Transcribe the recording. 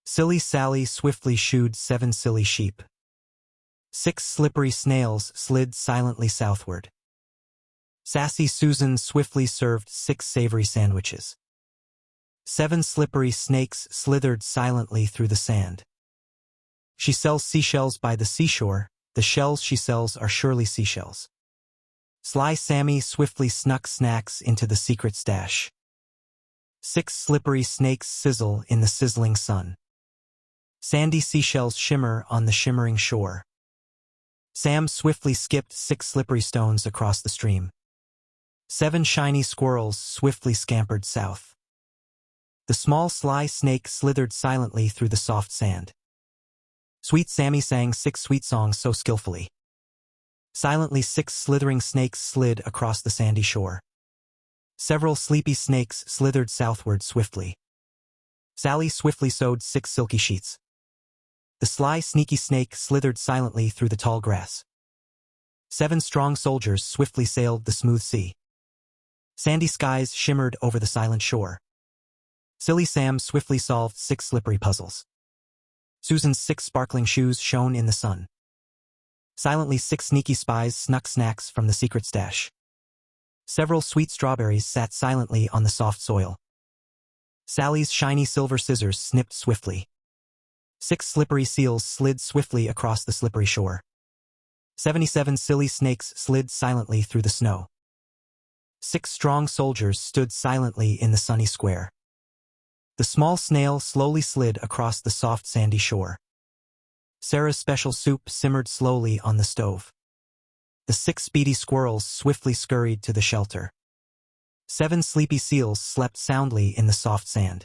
Silly Sally swiftly shooed 7 silly sheep. 6 slippery snails slid silently southward. Sassy Susan swiftly served 6 savory sandwiches. 7 slippery snakes slithered silently through the sand. She sells seashells by the seashore, the shells she sells are surely seashells. Sly Sammy swiftly snuck snacks into the secret stash. 6 slippery snakes sizzle in the sizzling sun. Sandy seashells shimmer on the shimmering shore. Sam swiftly skipped 6 slippery stones across the stream. 7 shiny squirrels swiftly scampered south. The small sly snake slithered silently through the soft sand. Sweet Sammy sang 6 sweet songs so skillfully. Silently 6 slithering snakes slid across the sandy shore. Several sleepy snakes slithered southward swiftly. Sally swiftly sewed 6 silky sheets. The sly sneaky snake slithered silently through the tall grass. 7 strong soldiers swiftly sailed the smooth sea. Sandy skies shimmered over the silent shore. Silly Sam swiftly solved 6 slippery puzzles. Susan's 6 sparkling shoes shone in the sun. Silently 6 sneaky spies snuck snacks from the secret stash. Several sweet strawberries sat silently on the soft soil. Sally's shiny silver scissors snipped swiftly. 6 slippery seals slid swiftly across the slippery shore. 77 silly snakes slid silently through the snow. 6 strong soldiers stood silently in the sunny square. The small snail slowly slid across the soft sandy shore. Sarah's special soup simmered slowly on the stove. The 6 speedy squirrels swiftly scurried to the shelter. 7 sleepy seals slept soundly in the soft sand.